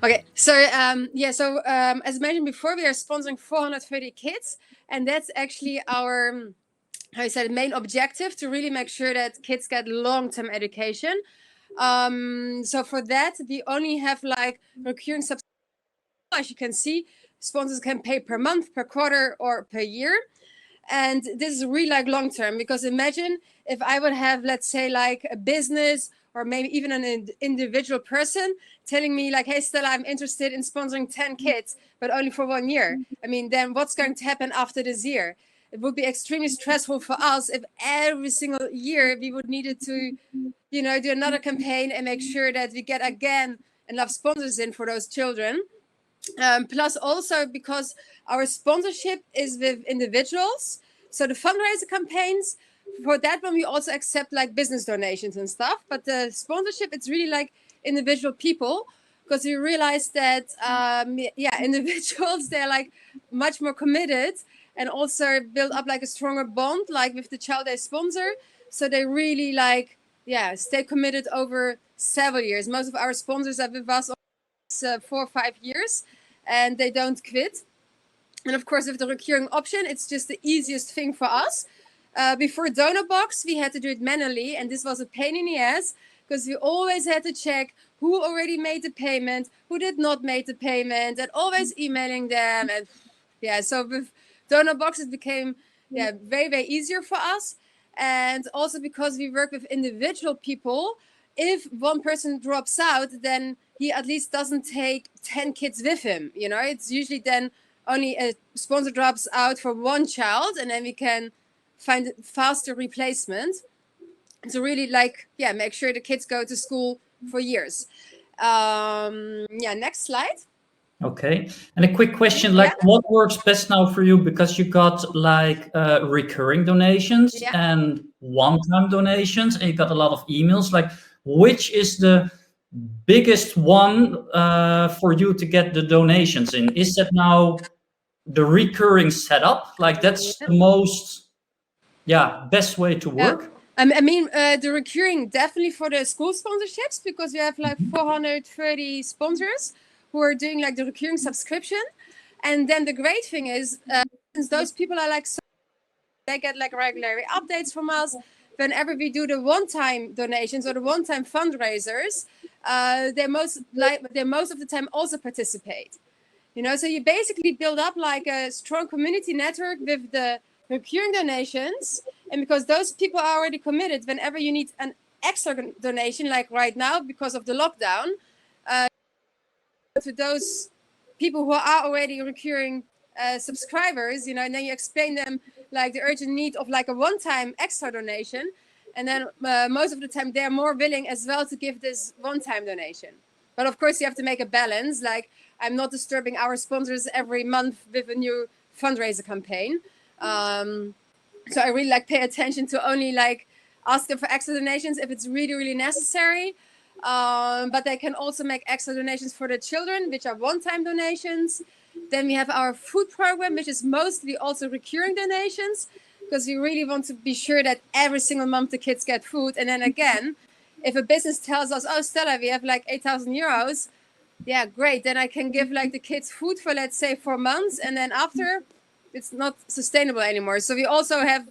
Okay, so as mentioned before, we are sponsoring 430 kids, and that's actually our, main objective, to really make sure that kids get long-term education. So for that, we only have like recurring subscriptions. As you can see, sponsors can pay per month, per quarter, or per year. And this is really like long term, because imagine if I would have, let's say, like a business or maybe even an individual person telling me like, hey, Stella, I'm interested in sponsoring 10 kids, but only for 1 year. I mean, then what's going to happen after this year? It would be extremely stressful for us if every single year we would need to, do another campaign and make sure that we get again enough sponsors in for those children. Plus also because our sponsorship is with individuals. So the fundraiser campaigns, for that one, we also accept like business donations and stuff. But the sponsorship, it's really like individual people, because we realize that, individuals, they're like much more committed and also build up like a stronger bond, like with the child they sponsor. So they really like, stay committed over several years. Most of our sponsors are with us 4 or 5 years, and they don't quit. And of course, with the recurring option, it's just the easiest thing for us. Before Donorbox, we had to do it manually, and this was a pain in the ass, because we always had to check who already made the payment, who did not make the payment, and always emailing them. And so with Donorbox, it became very, very easier for us. And also because we work with individual people, if one person drops out, then he at least doesn't take 10 kids with him. It's usually then only a sponsor drops out for one child, and then we can find a faster replacement to really make sure the kids go to school for years. Next slide. Okay, and a quick question, what works best now for you? Because you got like recurring donations and one-time donations, and you got a lot of emails. Like, which is the biggest one for you to get the donations in? Is that now the recurring setup? Like, that's the most, best way to work? I mean, the recurring definitely for the school sponsorships, because we have like 430 sponsors who are doing like the recurring subscription. And then the great thing is, since those people are like, they get like regular updates from us. Whenever we do the one-time donations or the one-time fundraisers, they most of the time also participate. So you basically build up like a strong community network with the recurring donations. And because those people are already committed, whenever you need an extra donation, like right now because of the lockdown, to those people who are already recurring subscribers, and then you explain them like the urgent need of like a one-time extra donation. And then most of the time they're more willing as well to give this one-time donation. But of course you have to make a balance. Like, I'm not disturbing our sponsors every month with a new fundraiser campaign. So I really pay attention to only ask them for extra donations if it's really, really necessary. But they can also make extra donations for the children, which are one-time donations. Then we have our food program, which is mostly also recurring donations, because we really want to be sure that every single month the kids get food. And then again, if a business tells us, oh, Stella, we have 8,000 euros, great. Then I can give the kids food for, let's say, 4 months. And then after, it's not sustainable anymore. So we also have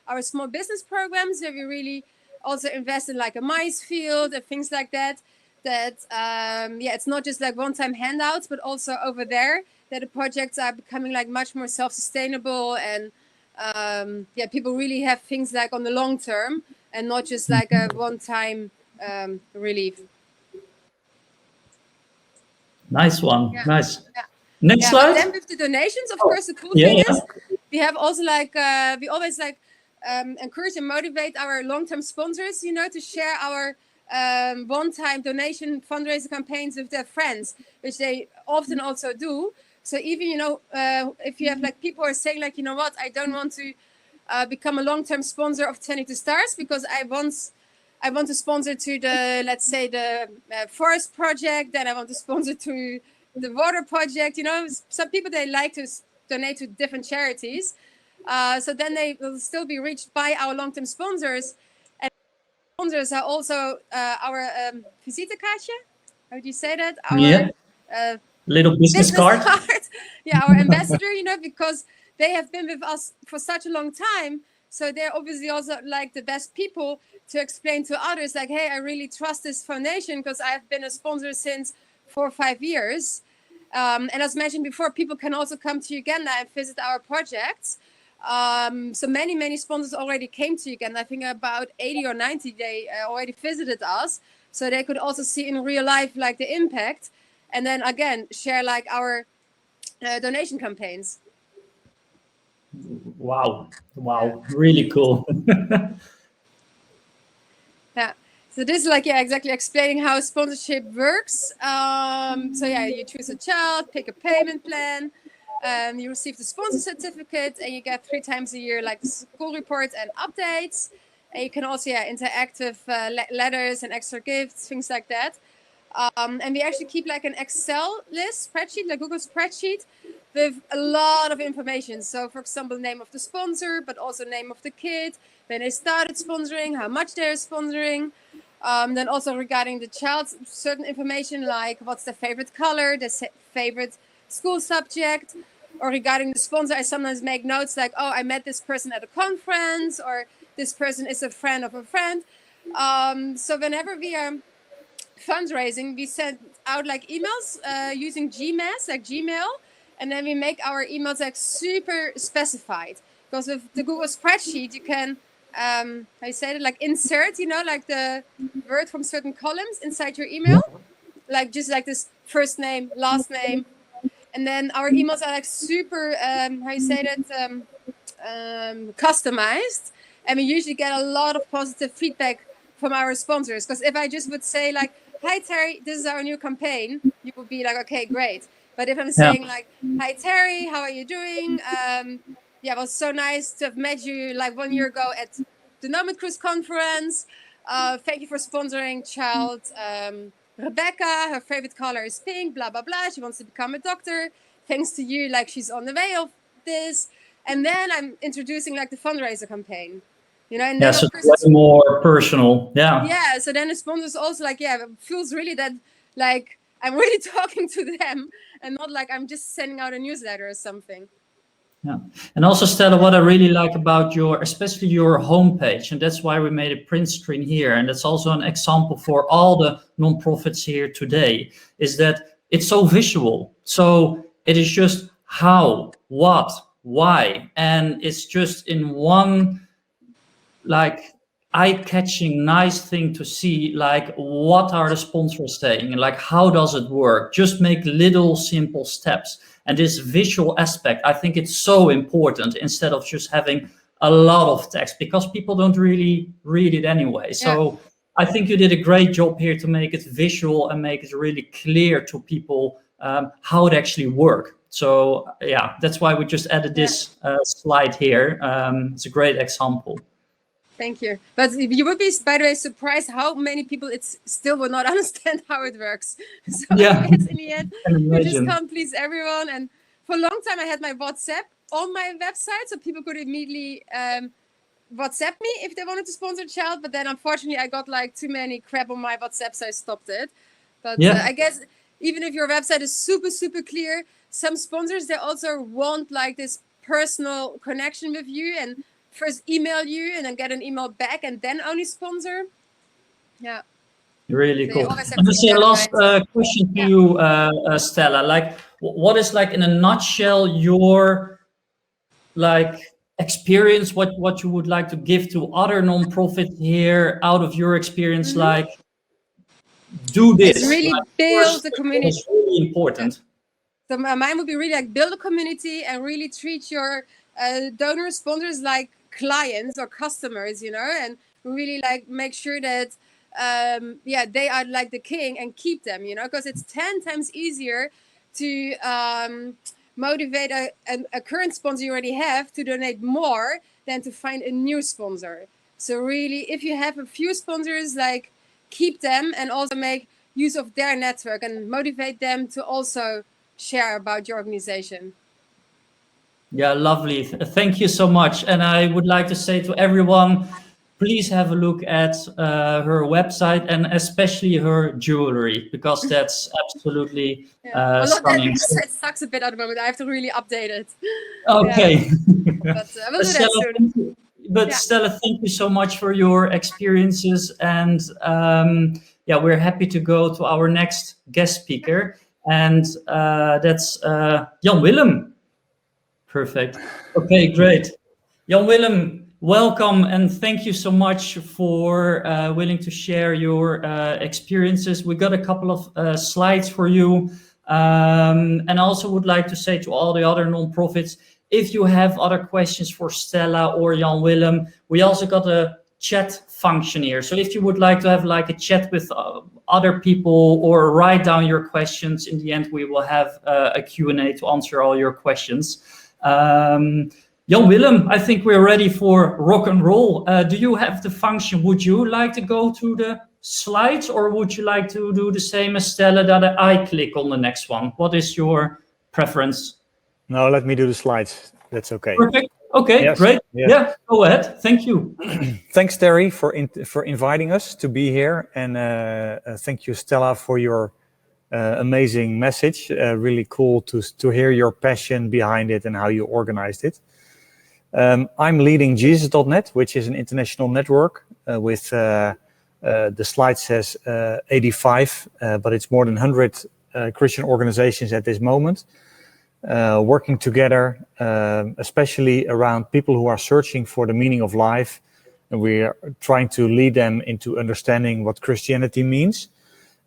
our small business programs where we really also invest in a mice field and things like that. It's not just one-time handouts, but also over there that the projects are becoming much more self-sustainable, and people really have things on the long term and not just a one-time relief. Nice one. Yeah. Nice. Yeah. Next slide. But then with the donations, of course, the cool thing is we have also we always encourage and motivate our long-term sponsors, to share our one-time donation fundraiser campaigns with their friends, which they often also do. So even, if you have people who are saying you know what, I don't want to become a long-term sponsor of 22 Stars because I want to sponsor to the, let's say, the forest project, then I want to sponsor to the water project. Some people, they like to donate to different charities. So then they will still be reached by our long-term sponsors. And sponsors are also our visitekaartje. How do you say that? little business card. Yeah, our ambassador, you know, because they have been with us for such a long time. So they're obviously also like the best people to explain to others, like, hey, I really trust this foundation because I've been a sponsor since 4 or 5 years. And as mentioned before, people can also come to Uganda and visit our projects. So many sponsors already came to Uganda. I think about 80 or 90, they already visited us. So they could also see in real life, like the impact. And then again, share like our donation campaigns. Wow, really cool. Yeah. So this is like, yeah, exactly explaining how sponsorship works. So yeah, you choose a child, pick a payment plan, you receive the sponsor certificate, and you get 3 times a year like the school reports and updates. And you can also interact with letters and extra gifts, things like that. And we actually keep like an Excel list spreadsheet, like Google spreadsheet, with a lot of information. So for example, name of the sponsor, but also name of the kid, when they started sponsoring, how much they're sponsoring. Then also regarding the child, certain information like what's their favorite color, their favorite school subject. Or regarding the sponsor, I sometimes make notes like, oh, I met this person at a conference, or this person is a friend of a friend. So whenever we are fundraising, we send out like emails using GMS, like Gmail, and then we make our emails like super specified. Because with the Google spreadsheet, you can, how you say it, like insert, you know, like the word from certain columns inside your email, like just like this first name, last name, and then our emails are like super, how you say that, customized, and we usually get a lot of positive feedback from our sponsors. Because if I just would say like, hi Terry, this is our new campaign, you would be like, okay, great. But if I'm saying like, hi Terry, how are you doing? Yeah, it was so nice to have met you like 1 year ago at the Nomad Cruise conference. Thank you for sponsoring child Rebecca. Her favorite color is pink, blah, blah, blah. She wants to become a doctor. Thanks to you, like she's on the way of this. And then I'm introducing like the fundraiser campaign. You know, and then so it's way more personal. Yeah, so then the sponsors also like, yeah, it feels really that like I'm really talking to them and not like I'm just sending out a newsletter or something. Yeah, and also Stella, what I really like about especially your homepage, and that's why we made a print screen here, and that's also an example for all the non-profits here today, is that it's so visual. So it is just how, what, why, and it's just in one like eye-catching nice thing to see, like what are the sponsors saying and like how does it work. Just make little simple steps, and this visual aspect, I think it's so important, instead of just having a lot of text, because people don't really read it anyway. So I think you did a great job here to make it visual and make it really clear to people how it actually work. So yeah, that's why we just added this slide here. It's a great example. Thank you. But you would be, by the way, surprised how many people still will not understand how it works. So I guess in the end, you just can't please everyone. And for a long time, I had my WhatsApp on my website, so people could immediately WhatsApp me if they wanted to sponsor a child. But then unfortunately, I got like too many crap on my WhatsApp, so I stopped it. But I guess even if your website is super, super clear, some sponsors, they also want like this personal connection with you and first email you and then get an email back and then only sponsor. Yeah. Really cool. And just a last question to you, Stella. Like, what is like in a nutshell your like experience? What you would like to give to other nonprofits here out of your experience? Like, do this. It's really like, build the community. It's really important. So mine would be really like build a community and really treat your donor sponsors like clients or customers, you know, and really like make sure that they are like the king and keep them, you know, because it's 10 times easier to motivate a current sponsor you already have to donate more than to find a new sponsor. So really, if you have a few sponsors, like keep them and also make use of their network and motivate them to also share about your organization. Yeah, lovely. Thank you so much. And I would like to say to everyone, please have a look at her website and especially her jewelry, because that's absolutely stunning. It sucks a bit at the moment. I have to really update it. Okay. But I will do that soon. Stella, thank you so much for your experiences. And we're happy to go to our next guest speaker. And that's Jan Willem. Perfect. Okay, great. Jan Willem, welcome, and thank you so much for willing to share your experiences. We got a couple of slides for you. And I also would like to say to all the other non-profits, if you have other questions for Stella or Jan Willem, we also got a chat function here. So if you would like to have like a chat with other people or write down your questions, in the end we will have a Q&A to answer all your questions. Jan Willem, I think we're ready for rock and roll. Do you have the function? Would you like to go to the slides, or would you like to do the same as Stella, that I click on the next one? What is your preference? No, let me do the slides. That's okay. Perfect. Okay, yes. Great. Yeah, go ahead. Thank you. Thanks, Terry, for inviting us to be here. And thank you, Stella, for your amazing message. Really cool to hear your passion behind it and how you organized it. I'm leading Jesus.net, which is an international network with, the slide says 85, but it's more than 100 Christian organizations at this moment. Working together, especially around people who are searching for the meaning of life. And we are trying to lead them into understanding what Christianity means.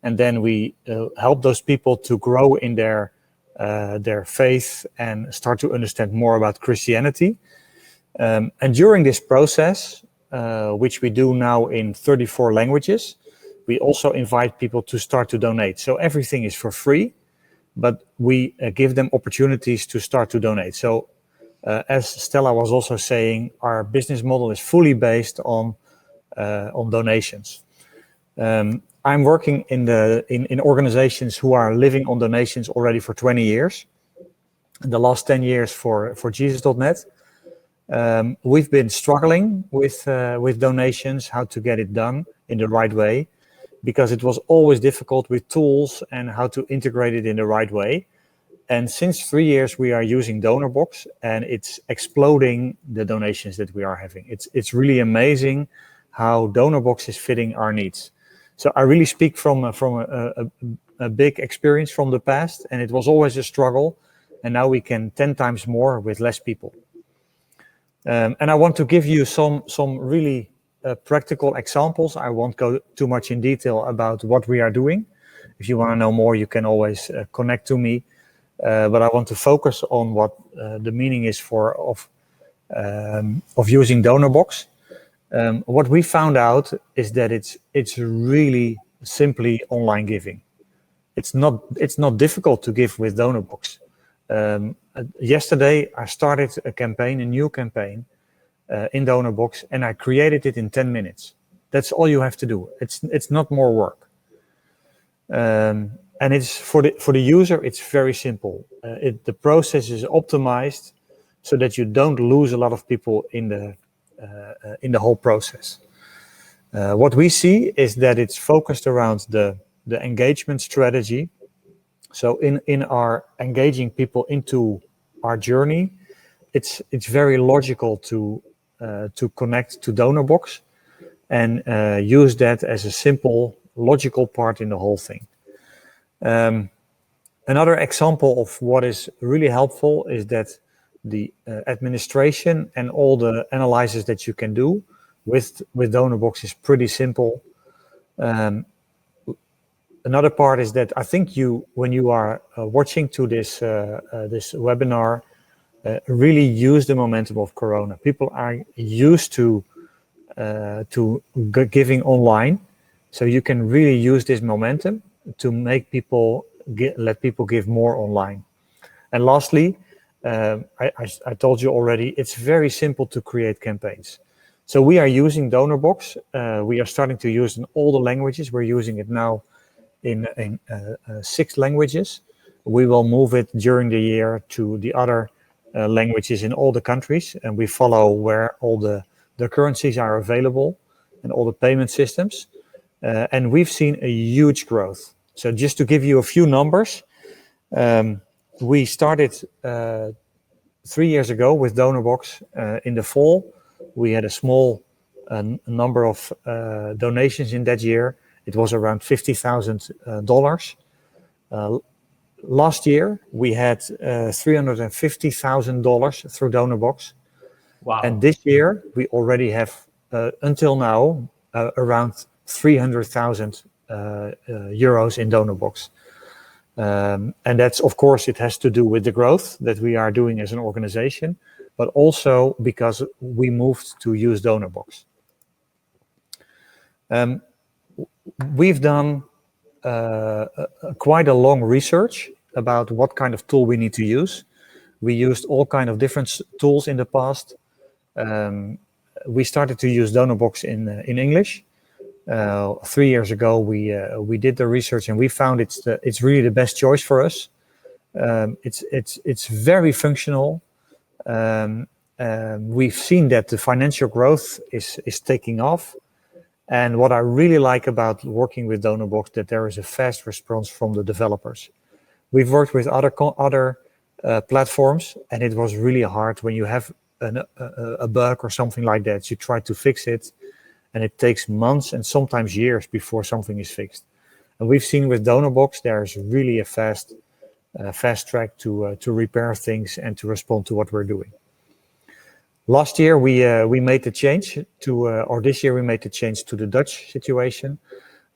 And then we help those people to grow in their faith and start to understand more about Christianity. And during this process, which we do now in 34 languages, we also invite people to start to donate. So everything is for free, but we give them opportunities to start to donate. So as Stella was also saying, our business model is fully based on donations. I'm working in organizations who are living on donations already for 20 years. The last 10 years for Jesus.net. We've been struggling with donations, how to get it done in the right way, because it was always difficult with tools and how to integrate it in the right way. And since 3 years, we are using Donorbox, and it's exploding the donations that we are having. It's really amazing how Donorbox is fitting our needs. So I really speak from a big experience from the past, and it was always a struggle. And now we can 10 times more with less people. And I want to give you some really practical examples. I won't go too much in detail about what we are doing. If you want to know more, you can always connect to me. But I want to focus on what the meaning is of using Donorbox. What we found out is that it's really simply online giving. It's not difficult to give with Donorbox. Yesterday, I started a new campaign in Donorbox, and I created it in 10 minutes. That's all you have to do. It's not more work. And it's for the user, it's very simple. The process is optimized so that you don't lose a lot of people in the whole process. What we see is that it's focused around the engagement strategy. So in our engaging people into our journey, it's very logical to connect to Donorbox and use that as a simple, logical part in the whole thing. Another example of what is really helpful is that the administration and all the analysis that you can do with Donorbox is pretty simple. Another part is that I think when you are watching to this webinar, really use the momentum of Corona. People are used to giving online, so you can really use this momentum to make people let people give more online. And lastly, I told you already, it's very simple to create campaigns. So we are using Donorbox. We are starting to use in all the languages. We're using it now in 6 languages. We will move it during the year to the other languages in all the countries, and we follow where all the the currencies are available and all the payment systems. And we've seen a huge growth. So just to give you a few numbers, we started 3 years ago with Donorbox in the fall. We had a small number of donations in that year. It was around $50,000. Last year, we had $350,000 through Donorbox. Wow. And this year, we already have, until now, around 300,000 euros in Donorbox. And that's, of course, it has to do with the growth that we are doing as an organization, but also because we moved to use Donorbox. We've done quite a long research about what kind of tool we need to use. We used all kind of different tools in the past. We started to use Donorbox in English. 3 years ago, we did the research and we found it's really the best choice for us. It's very functional. We've seen that the financial growth is taking off. And what I really like about working with Donorbox, that there is a fast response from the developers. We've worked with other platforms, and it was really hard when you have a bug or something like that. You try to fix it, and it takes months and sometimes years before something is fixed. And we've seen with Donorbox, there's really a fast track to repair things and to respond to what we're doing. Last year we made the change or this year we made the change to the Dutch situation.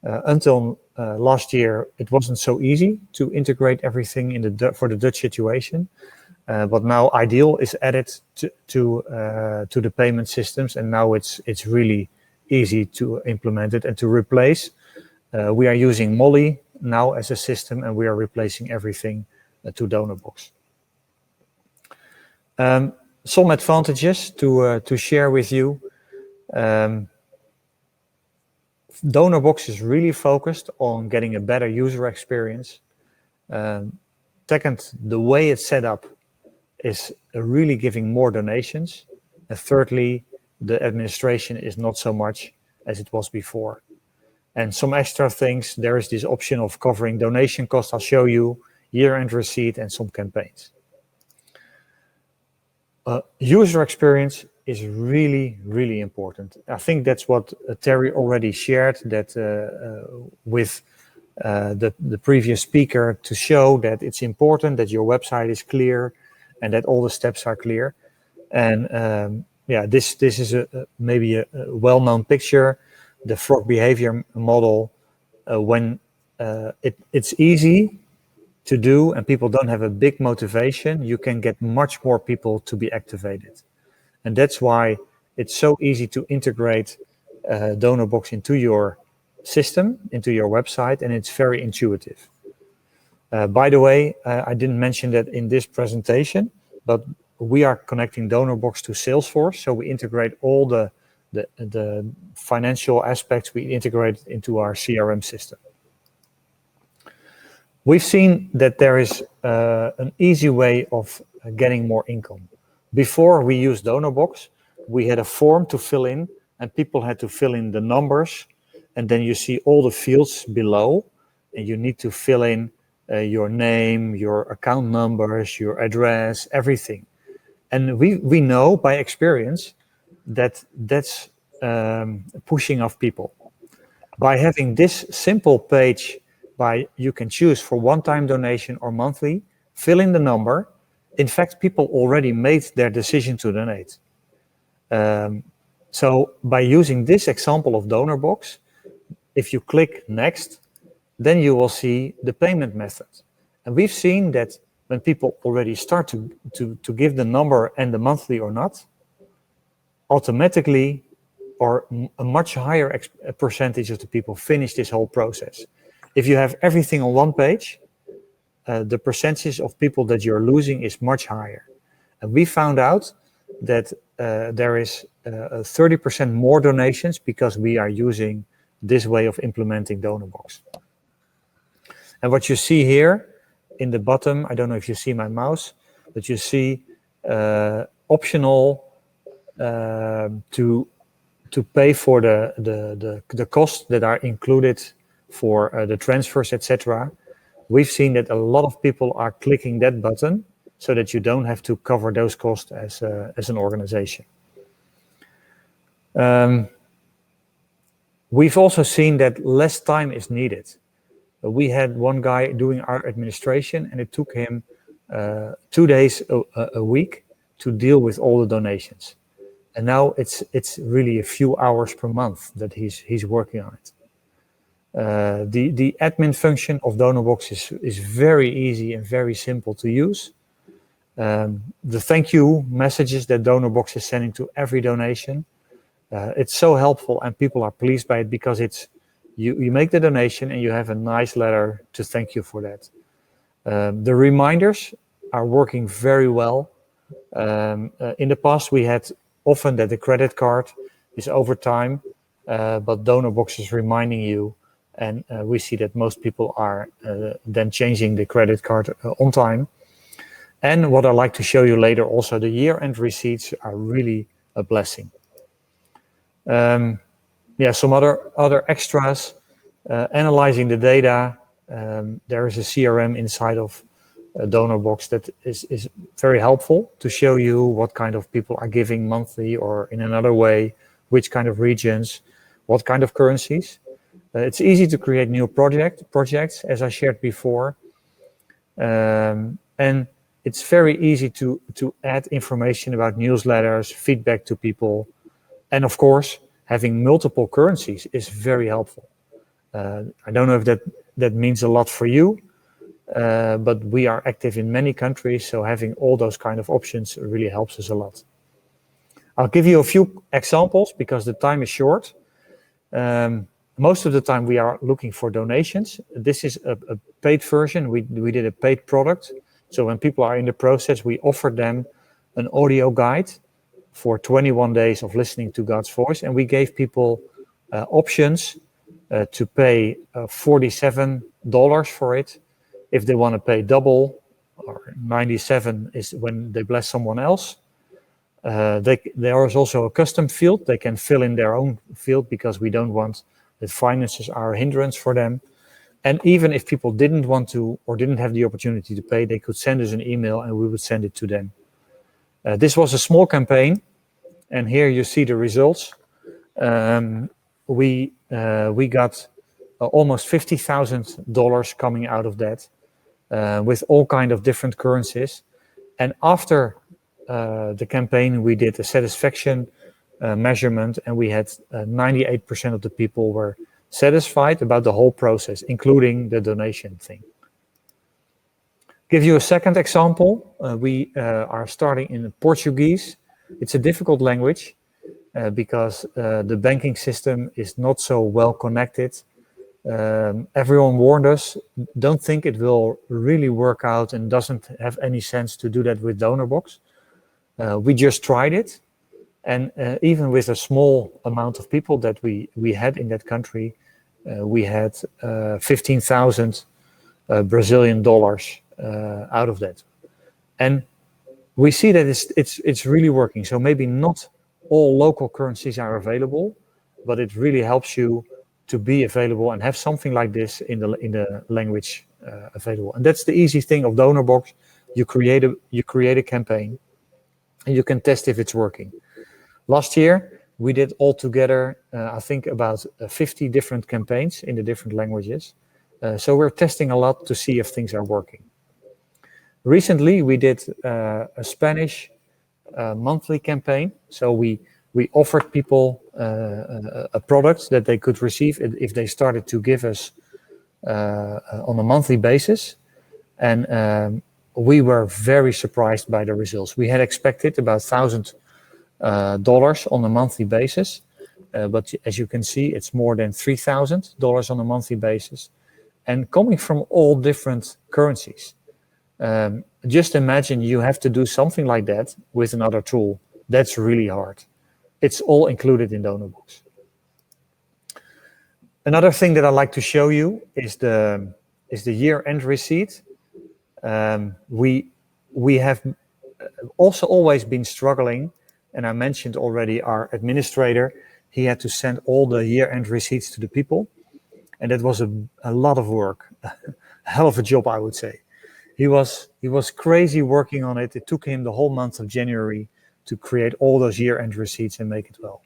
Until last year, it wasn't so easy to integrate everything for the Dutch situation. But now Ideal is added to the payment systems, and now it's really easy to implement it and to replace. We are using Molly now as a system, and we are replacing everything to Donorbox. Some advantages to share with you. Donorbox is really focused on getting a better user experience. Second, the way it's set up is really giving more donations. And thirdly, the administration is not so much as it was before. And some extra things, there is this option of covering donation costs. I'll show you year-end receipt and some campaigns. User experience is really, really important. I think that's what Terry already shared, that with the previous speaker, to show that it's important that your website is clear and that all the steps are clear. And this is maybe a well-known picture, the frog behavior model. When it's easy to do and people don't have a big motivation, you can get much more people to be activated. And that's why it's so easy to integrate Donorbox into your system, into your website, and it's very intuitive. By the way, I didn't mention that in this presentation, but we are connecting Donorbox to Salesforce, so we integrate all the financial aspects, we integrate into our CRM system. We've seen that there is an easy way of getting more income. Before we used Donorbox, we had a form to fill in, and people had to fill in the numbers, and then you see all the fields below, and you need to fill in your name, your account numbers, your address, everything. And we know by experience that that's pushing off people. By having this simple page, you can choose for one-time donation or monthly, fill in the number. In fact, people already made their decision to donate. So by using this example of Donorbox, if you click next, then you will see the payment method. And we've seen that when people already start to give the number and the monthly or not, automatically, or a much higher percentage of the people finish this whole process. If you have everything on one page, the percentage of people that you're losing is much higher. And we found out that there is 30% more donations because we are using this way of implementing Donorbox. And what you see here in the bottom, I don't know if you see my mouse, but you see optional to pay for the costs that are included for the transfers, etc. We've seen that a lot of people are clicking that button so that you don't have to cover those costs as an organization. We've also seen that less time is needed. We had one guy doing our administration, and it took him 2 days a week to deal with all the donations. And now it's really a few hours per month that he's working on it. The admin function of Donorbox is very easy and very simple to use. The thank you messages that Donorbox is sending to every donation, it's so helpful, and people are pleased by it because it's you make the donation and you have a nice letter to thank you for that. The reminders are working very well. In the past, we had often that the credit card is over time, but Donorbox is reminding you, and we see that most people are then changing the credit card on time. And what I like to show you later, also the year-end receipts are really a blessing. Some other extras, analyzing the data. There is a CRM inside of Donorbox that is very helpful to show you what kind of people are giving monthly or in another way, which kind of regions, what kind of currencies. It's easy to create new projects, as I shared before. And it's very easy to add information about newsletters, feedback to people. And of course, having multiple currencies is very helpful. I don't know if that means a lot for you, but we are active in many countries, so having all those kind of options really helps us a lot. I'll give you a few examples because the time is short. Most of the time we are looking for donations. This is a paid version. We did a paid product. So when people are in the process, we offer them an audio guide for 21 days of listening to God's voice. And we gave people options to pay $47 for it. If they want to pay double, or 97 is when they bless someone else. There is also a custom field. They can fill in their own field because we don't want that finances are a hindrance for them. And even if people didn't want to or didn't have the opportunity to pay, they could send us an email and we would send it to them. This was a small campaign, and here you see the results. We got almost $50,000 coming out of that, with all kind of different currencies. And after the campaign, we did a satisfaction measurement, and we had 98% of the people were satisfied about the whole process, including the donation thing. Give you a second example. We are starting in Portuguese. It's a difficult language because the banking system is not so well connected. Everyone warned us, don't think it will really work out and doesn't have any sense to do that with Donorbox. We just tried it. And even with a small amount of people that we had in that country, we had 15,000 Brazilian dollars out of that. And we see that it's really working. So maybe not all local currencies are available, but it really helps you to be available and have something like this in the language available. And that's the easy thing of Donorbox. You create a campaign, and you can test if it's working. Last year, we did altogether, I think, about 50 different campaigns in the different languages. So we're testing a lot to see if things are working. Recently, we did a Spanish monthly campaign. So we offered people a product that they could receive if they started to give us on a monthly basis. And we were very surprised by the results. We had expected about $1,000 on a monthly basis, but as you can see, it's more than $3,000 on a monthly basis, and coming from all different currencies. Just imagine you have to do something like that with another tool. That's really hard. It's all included in Donorbox. Another thing that I like to show you is the year-end receipt. We have also always been struggling. And I mentioned already our administrator. he had to send all the year-end receipts to the people. And that was a lot of work, a hell of a job, I would say. He was crazy working on it. It took him the whole month of January to create all those year-end receipts and make it well.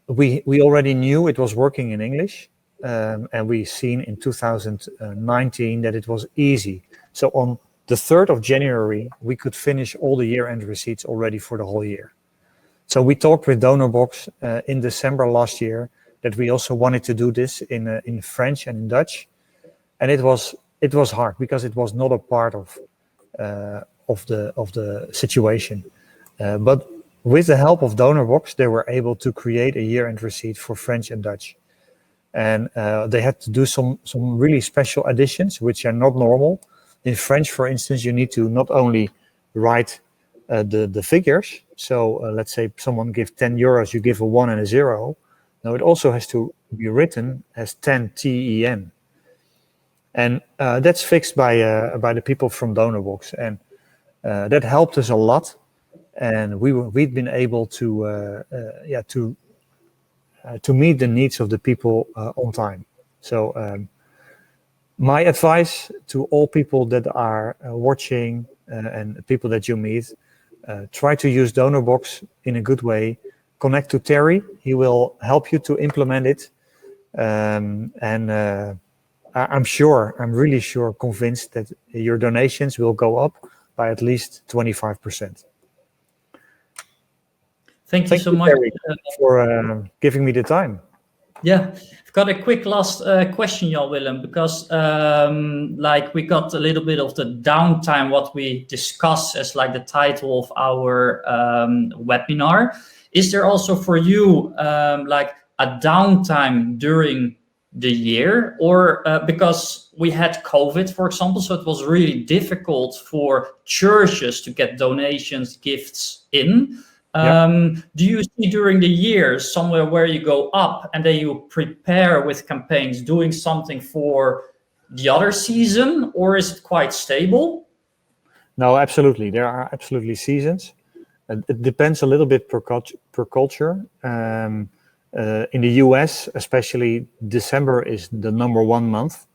We already knew it was working in English, and we seen in 2019 that it was easy. So on the 3rd of January, we could finish all the year-end receipts already for the whole year. So we talked with Donorbox in December last year that we also wanted to do this in French and in Dutch, and it was hard because it was not a part of the situation. But with the help of Donorbox, they were able to create a year-end receipt for French and Dutch, and they had to do some really special additions which are not normal. In French, for instance, you need to not only write the figures. So let's say someone gives 10 euros, you give a 1 and a 0. No, it also has to be written as 10 TEN. And that's fixed by the people from Donorbox. And that helped us a lot. And we've been able to meet the needs of the people on time. So my advice to all people that are watching and people that you meet, try to use Donorbox in a good way. Connect to Terry. He will help you to implement it. I'm really sure, convinced that your donations will go up by at least 25%. Thank you so much, Terry, for giving me the time. Yeah, I've got a quick last question, Jan Willem, because we got a little bit of the downtime, what we discuss as like the title of our webinar. Is there also for you like a downtime during the year, or because we had COVID, for example, so it was really difficult for churches to get donations, gifts in. Do you see during the year somewhere where you go up and then you prepare with campaigns doing something for the other season, or is it quite stable? No, absolutely. There are absolutely seasons. It depends a little bit per culture. In the US, especially, December is the #1 month.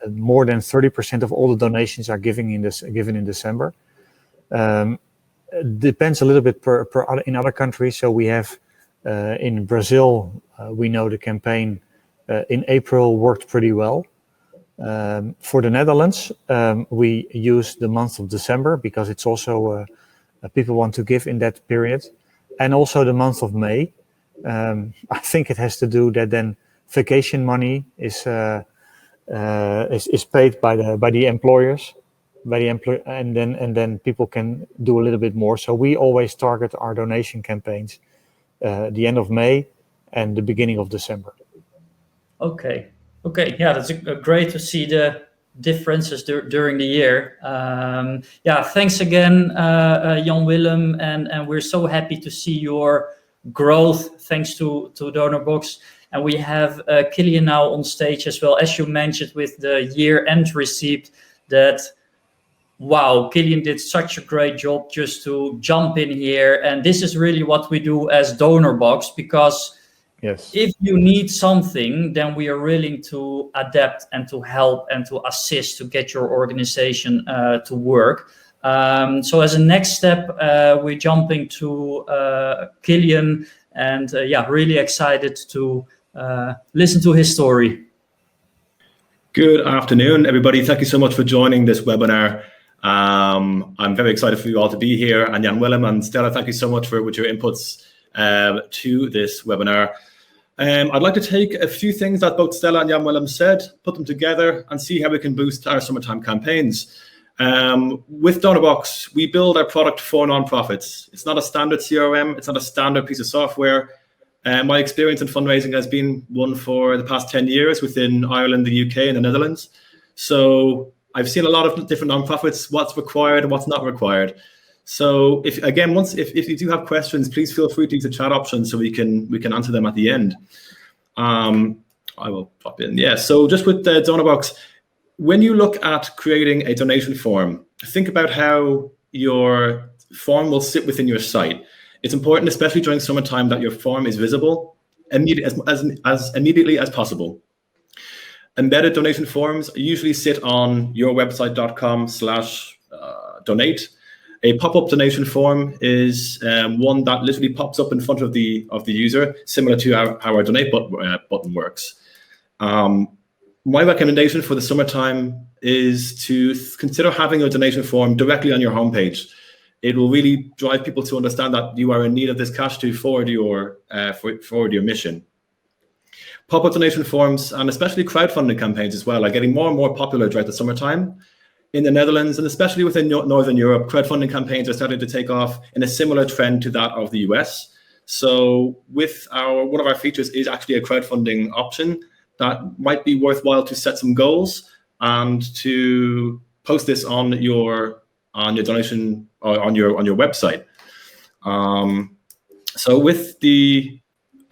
More than 30% of all the donations are given in December. Depends a little bit in other countries. So we have in Brazil, we know the campaign in April worked pretty well. For the Netherlands, we use the month of December because it's also people want to give in that period, and also the month of May. I think it has to do that then vacation money is paid by the employers. And then people can do a little bit more. So we always target our donation campaigns the end of May and the beginning of December. Okay. Yeah, that's great to see the differences during the year. Thanks again, Jan Willem, and we're so happy to see your growth thanks to Donorbox. And we have Killian now on stage as well, as you mentioned, with the year-end receipt. Wow, Killian did such a great job just to jump in here. And this is really what we do as Donorbox, because if you need something, then we are willing to adapt and to help and to assist to get your organization to work. So as a next step, we're jumping to Killian, and really excited to listen to his story. Good afternoon, everybody. Thank you so much for joining this webinar. I'm very excited for you all to be here, and Jan Willem and Stella, thank you so much with your inputs to this webinar. I'd like to take a few things that both Stella and Jan Willem said, put them together and see how we can boost our summertime campaigns. With Donorbox, we build our product for nonprofits. It's not a standard CRM, it's not a standard piece of software. My experience in fundraising has been one for the past 10 years within Ireland, the UK, and the Netherlands. So I've seen a lot of different nonprofits, what's required and what's not required. So if you do have questions, please feel free to use the chat option so we can answer them at the end. I will pop in. Yeah, so just with the Donorbox, when you look at creating a donation form, think about how your form will sit within your site. It's important, especially during summertime, that your form is visible as immediately as possible. Embedded donation forms usually sit on yourwebsite.com/donate. A pop-up donation form is one that literally pops up in front of the user, similar to how our donate button works. My recommendation for the summertime is to consider having a donation form directly on your homepage. It will really drive people to understand that you are in need of this cash to forward your mission. Pop-up donation forms, and especially crowdfunding campaigns as well, are getting more and more popular throughout the summertime. In the Netherlands, and especially within Northern Europe, crowdfunding campaigns are starting to take off in a similar trend to that of the US. So one of our features is actually a crowdfunding option that might be worthwhile to set some goals and to post this on your donation or on your website. So with the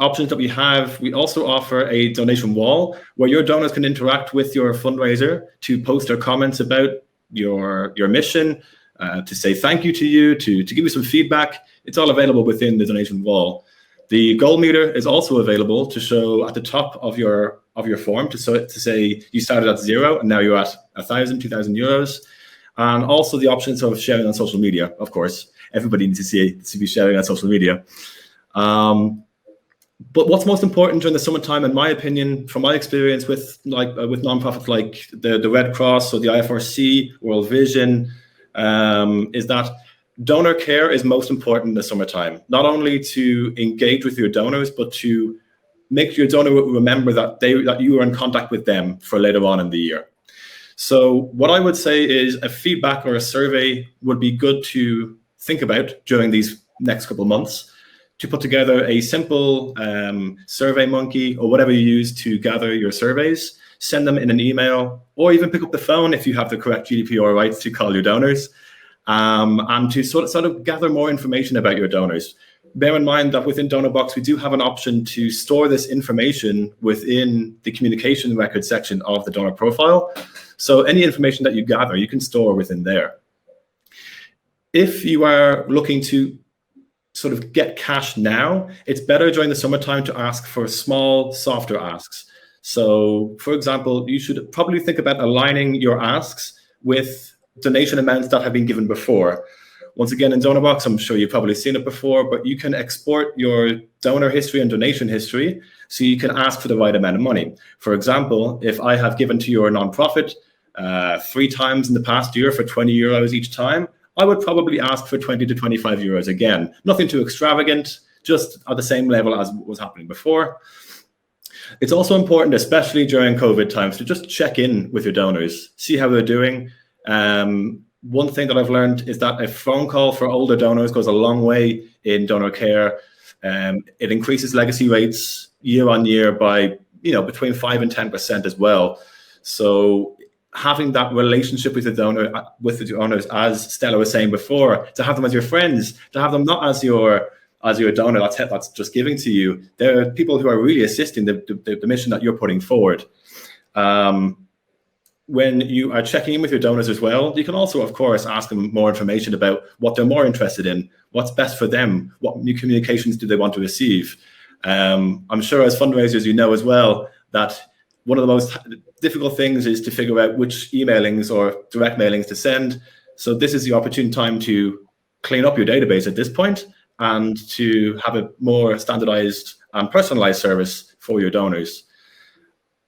options that we have, we also offer a donation wall where your donors can interact with your fundraiser to post their comments about your mission, to say thank you to you, to give you some feedback. It's all available within the donation wall. The goal meter is also available to show at the top of your form to say you started at 0 and now you're at 1,000, 2,000 euros. And also the options of sharing on social media, of course. Everybody needs to be sharing on social media. But what's most important during the summertime, in my opinion, from my experience with nonprofits like the Red Cross or the IFRC, World Vision, is that donor care is most important in the summertime. Not only to engage with your donors, but to make your donor remember that you are in contact with them for later on in the year. So what I would say is a feedback or a survey would be good to think about during these next couple of months, to put together a simple survey monkey or whatever you use to gather your surveys, send them in an email, or even pick up the phone if you have the correct GDPR rights to call your donors, and to sort of gather more information about your donors. Bear in mind that within Donorbox, we do have an option to store this information within the communication record section of the donor profile. So any information that you gather, you can store within there. If you are looking to sort of get cash now, it's better during the summertime to ask for small, softer asks. So, for example, you should probably think about aligning your asks with donation amounts that have been given before. Once again, in Donorbox, I'm sure you've probably seen it before, but you can export your donor history and donation history so you can ask for the right amount of money. For example, if I have given to your nonprofit 3 times in the past year for 20 euros each time, I would probably ask for 20 to 25 euros again. Nothing too extravagant, just at the same level as was happening before. It's also important, especially during COVID times, to just check in with your donors, see how they're doing. One thing that I've learned is that a phone call for older donors goes a long way in donor care. It increases legacy rates year on year by between 5 and 10% as well. So having that relationship with the donors, as Stella was saying before, to have them as your friends, to have them not as your donor that's just giving to you. They're people who are really assisting the mission that you're putting forward. When you are checking in with your donors as well, you can also, of course, ask them more information about what they're more interested in, what's best for them, what new communications do they want to receive. I'm sure as fundraisers, you know as well that one of the most difficult things is to figure out which emailings or direct mailings to send. So this is the opportune time to clean up your database at this point and to have a more standardized and personalized service for your donors.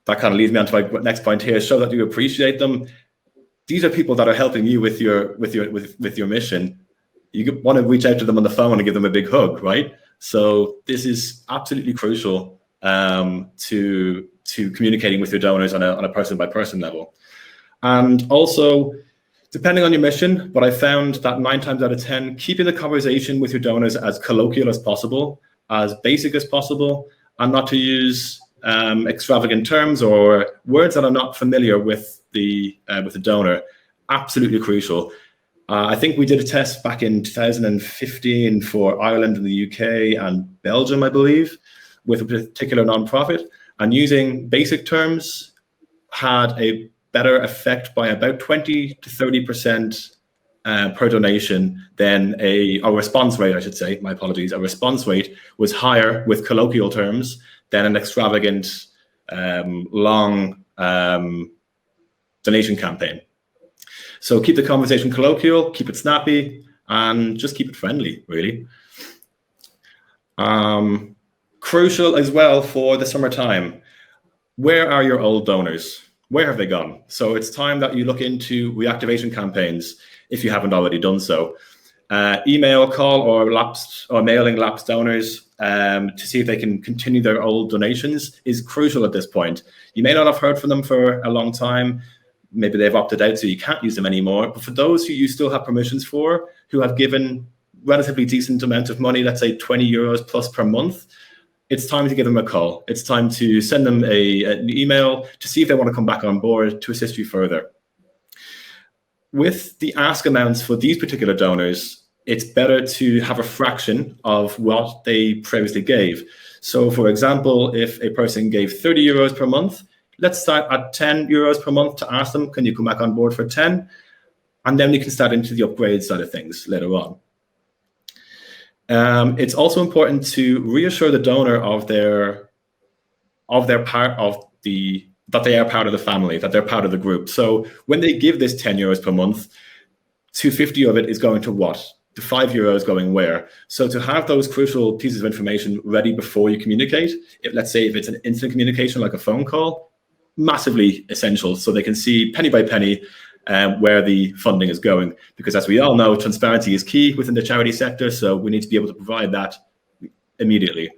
That kind of leads me on to my next point here. Show that you appreciate them. These are people that are helping you with your mission. You want to reach out to them on the phone and give them a big hug, right? So this is absolutely crucial to communicating with your donors on a person-by-person level. And also, depending on your mission, but I found that 9 times out of 10, keeping the conversation with your donors as colloquial as possible, as basic as possible, and not to use extravagant terms or words that are not familiar with the donor. Absolutely crucial. I think we did a test back in 2015 for Ireland and the UK and Belgium, I believe, with a particular nonprofit, and using basic terms had a better effect by about 20 to 30% per donation, then a response rate, I should say, my apologies, a response rate was higher with colloquial terms than an extravagant, long donation campaign. So keep the conversation colloquial, keep it snappy, and just keep it friendly, really. Crucial as well for the summertime. Where are your old donors? Where have they gone? So it's time that you look into reactivation campaigns if you haven't already done so. Email, call, or mailing lapsed donors to see if they can continue their old donations is crucial at this point. You may not have heard from them for a long time. Maybe they've opted out, so you can't use them anymore. But for those who you still have permissions for, who have given relatively decent amount of money, let's say 20 euros plus per month, it's time to give them a call. It's time to send them an email to see if they want to come back on board to assist you further. With the ask amounts for these particular donors, it's better to have a fraction of what they previously gave. So for example, if a person gave 30 euros per month, let's start at 10 euros per month to ask them, can you come back on board for 10? And then we can start into the upgrade side of things later on. It's also important to reassure the donor that they are part of the family, that they're part of the group. So when they give this 10 euros per month, 250 of it is going to what? The 5 euros going where? So to have those crucial pieces of information ready before you communicate, let's say if it's an instant communication like a phone call, massively essential, so they can see penny by penny where the funding is going. Because as we all know, transparency is key within the charity sector, so we need to be able to provide that immediately.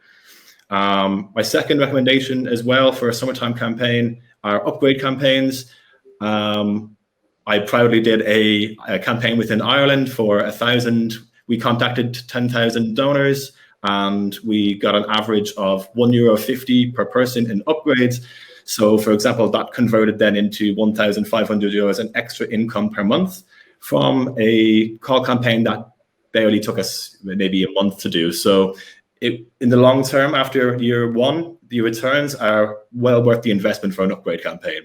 My second recommendation as well for a summertime campaign are upgrade campaigns. I proudly did a campaign within Ireland for 1,000. We contacted 10,000 donors, and we got an average of €1.50 per person in upgrades. So, for example, that converted then into 1,500 euros in extra income per month from a call campaign that barely took us maybe a month to do. So, in the long term, after year one, the returns are well worth the investment for an upgrade campaign.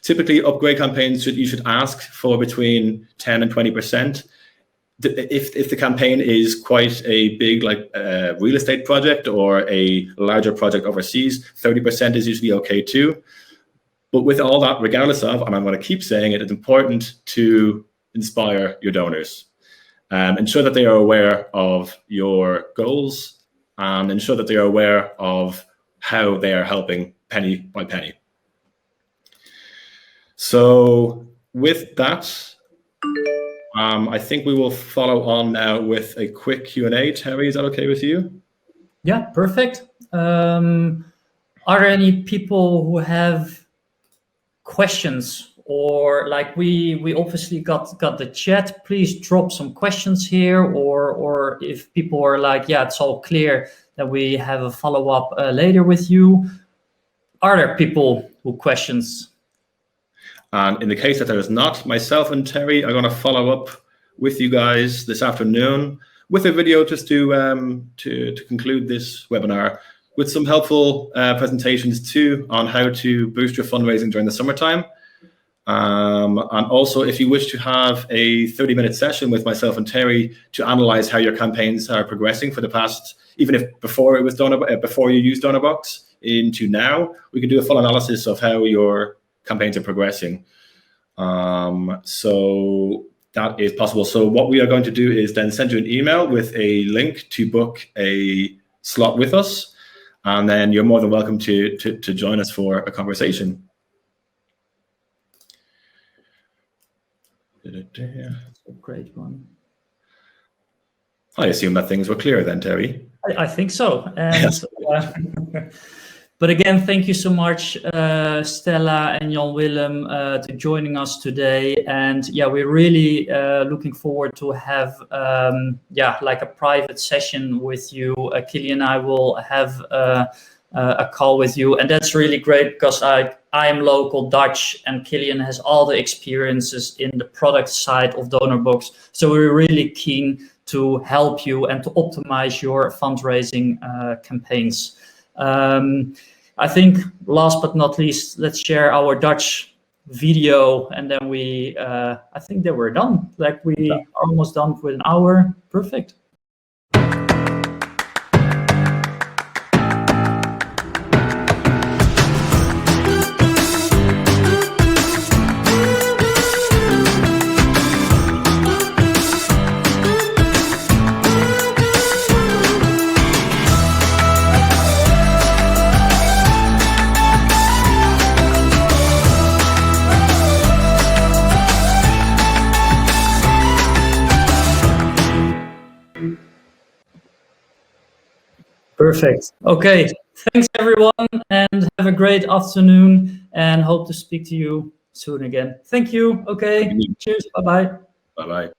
Typically, upgrade campaigns you should ask for between 10 and 20%. If the campaign is quite a big, like real estate project or a larger project overseas, 30% is usually okay too. But with all that, regardless of, and I'm going to keep saying it, it's important to inspire your donors. Ensure that they are aware of your goals and ensure that they are aware of how they are helping penny by penny. So with that, I think we will follow on now with a quick Q&A. Terry, is that okay with you? Yeah, perfect. Are there any people who have questions, or like we obviously got the chat? Please drop some questions here, or if people are like, yeah, it's all clear, that we have a follow-up later with you. Are there people who questions? And in the case that there is not, myself and Terry are going to follow up with you guys this afternoon with a video just to conclude this webinar with some helpful presentations too on how to boost your fundraising during the summertime. And also, if you wish to have a 30-minute session with myself and Terry to analyze how your campaigns are progressing for the past, even if before it was before you used Donorbox into now, we can do a full analysis of how your campaigns are progressing. So that is possible. So what we are going to do is then send you an email with a link to book a slot with us, and then you're more than welcome to join us for a conversation. That's a great one. I assume that things were clear then, Terry. I think so. And Yes. But again, thank you so much, Stella and Jan Willem, to joining us today. And yeah, we're really looking forward to have like a private session with you. Killian and I will have a call with you, and that's really great because I am local Dutch, and Killian has all the experiences in the product side of Donorbox. So we're really keen to help you and to optimize your fundraising campaigns. I think last but not least, let's share our Dutch video, and then we I think that we're done. Like we are almost done with an hour. Perfect. Perfect. Okay. Thanks, everyone, and have a great afternoon, and hope to speak to you soon again. Thank you. Okay. Cheers. Bye-bye. Bye-bye.